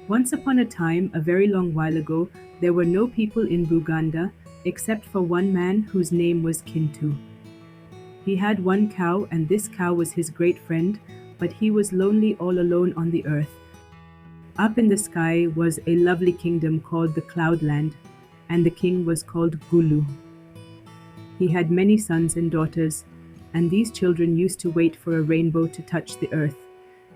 Once upon a time, a very long while ago, there were no people in Buganda except for one man whose name was Kintu. He had one cow, and this cow was his great friend, but he was lonely all alone on the earth. Up in the sky was a lovely kingdom called the Cloudland, and the king was called Gulu. He had many sons and daughters, and these children used to wait for a rainbow to touch the earth,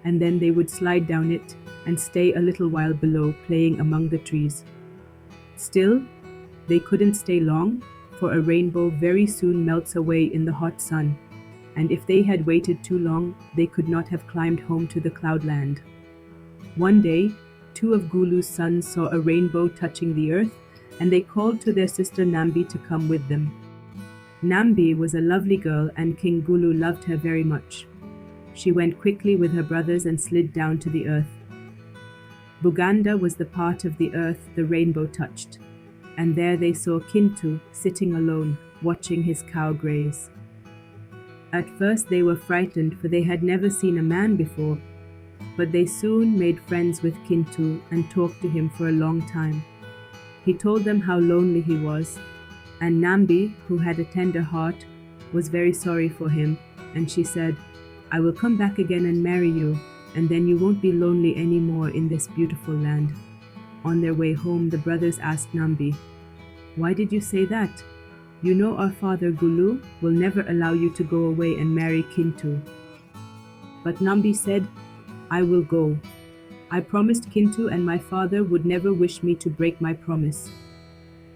and then they would slide down it and stay a little while below, playing among the trees. Still, they couldn't stay long, for a rainbow very soon melts away in the hot sun, and if they had waited too long, they could not have climbed home to the Cloudland. One day, two of Gulu's sons saw a rainbow touching the earth, and they called to their sister Nambi to come with them. Nambi was a lovely girl, and King Ggulu loved her very much. She went quickly with her brothers and slid down to the earth. Buganda was the part of the earth the rainbow touched, and there they saw Kintu sitting alone, watching his cow graze. At first they were frightened, for they had never seen a man before, but they soon made friends with Kintu and talked to him for a long time. He told them how lonely he was, and Nambi, who had a tender heart, was very sorry for him, and she said, "I will come back again and marry you, and then you won't be lonely anymore in this beautiful land." On their way home, the brothers asked Nambi, "Why did you say that? You know our father Gulu will never allow you to go away and marry Kintu." But Nambi said, "I will go. I promised Kintu and my father would never wish me to break my promise.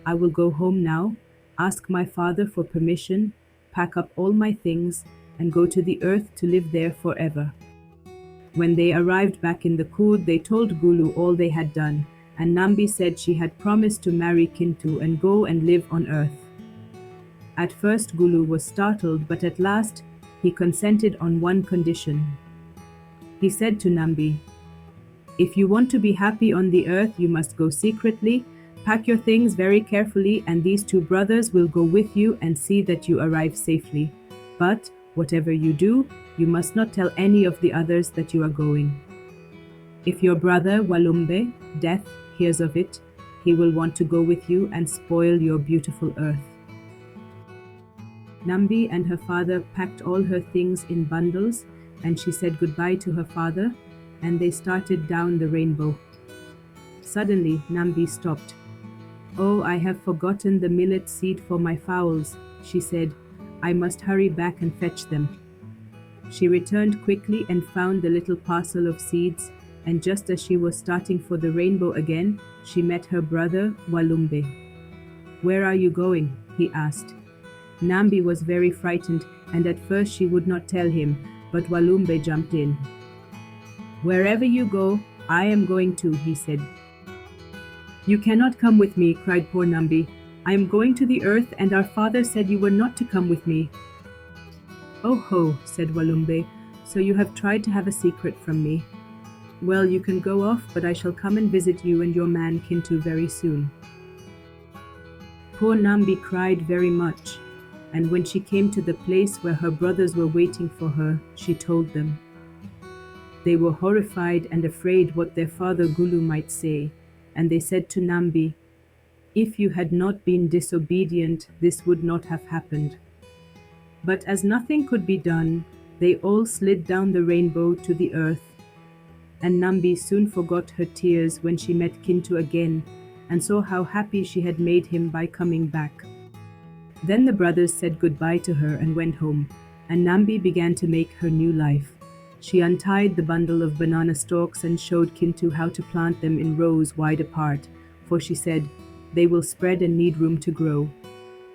I will go home now, ask my father for permission, pack up all my things, and go to the earth to live there forever." When they arrived back in the Kud, they told Gulu all they had done, and Nambi said she had promised to marry Kintu and go and live on earth. At first Gulu was startled, but at last he consented on one condition. He said to Nambi, "If you want to be happy on the earth, you must go secretly, pack your things very carefully, and these two brothers will go with you and see that you arrive safely. But whatever you do, you must not tell any of the others that you are going. If your brother Walumbe, Death, hears of it, he will want to go with you and spoil your beautiful earth." Nambi and her father packed all her things in bundles, and she said goodbye to her father, and they started down the rainbow. Suddenly, Nambi stopped. "Oh, I have forgotten the millet seed for my fowls," she said. "I must hurry back and fetch them." She returned quickly and found the little parcel of seeds, and just as she was starting for the rainbow again, she met her brother Walumbe. "Where are you going?" he asked. Nambi was very frightened, and at first she would not tell him, but Walumbe jumped in. "Wherever you go, I am going too," he said. "You cannot come with me," cried poor Nambi. "I am going to the earth, and our father said you were not to come with me." "Oh ho," said Walumbe, "so you have tried to have a secret from me. Well, you can go off, but I shall come and visit you and your man Kintu very soon." Poor Nambi cried very much, and when she came to the place where her brothers were waiting for her, she told them. They were horrified and afraid what their father Gulu might say, and they said to Nambi, "If you had not been disobedient, this would not have happened." But as nothing could be done, they all slid down the rainbow to the earth, and Nambi soon forgot her tears when she met Kintu again and saw how happy she had made him by coming back. Then the brothers said goodbye to her and went home, and Nambi began to make her new life. She untied the bundle of banana stalks and showed Kintu how to plant them in rows wide apart, for she said, "They will spread and need room to grow."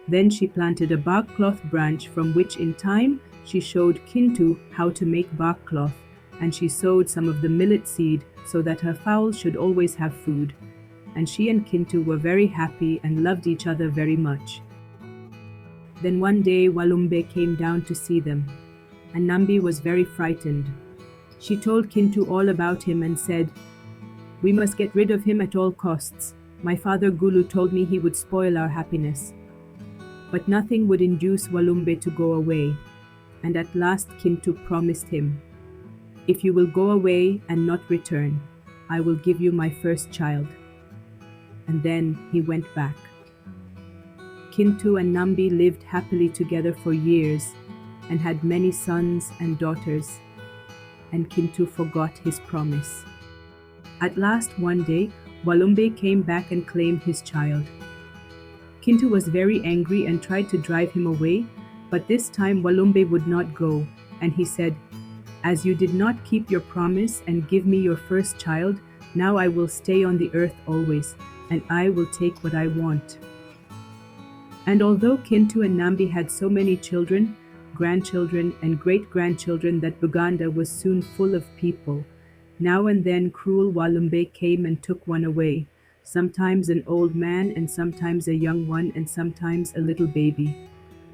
Then she planted a bark cloth branch from which in time she showed Kintu how to make bark cloth, and she sowed some of the millet seed so that her fowls should always have food. And she and Kintu were very happy and loved each other very much. Then one day Walumbe came down to see them, and Nambi was very frightened. She told Kintu all about him and said, "We must get rid of him at all costs. My father Gulu told me he would spoil our happiness." But nothing would induce Walumbe to go away, and at last Kintu promised him, "If you will go away and not return, I will give you my first child." And then he went back. Kintu and Nambi lived happily together for years and had many sons and daughters, and Kintu forgot his promise. At last one day, Walumbe came back and claimed his child. Kintu was very angry and tried to drive him away, but this time Walumbe would not go, and he said, "As you did not keep your promise and give me your first child, now I will stay on the earth always, and I will take what I want." And although Kintu and Nambi had so many children, grandchildren, and great-grandchildren that Buganda was soon full of people, now and then cruel Walumbe came and took one away, sometimes an old man and sometimes a young one and sometimes a little baby.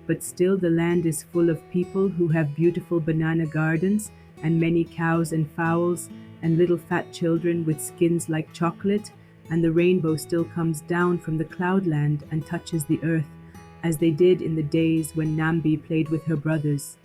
But still the land is full of people who have beautiful banana gardens and many cows and fowls and little fat children with skins like chocolate, and the rainbow still comes down from the cloudland and touches the earth, as they did in the days when Nambi played with her brothers.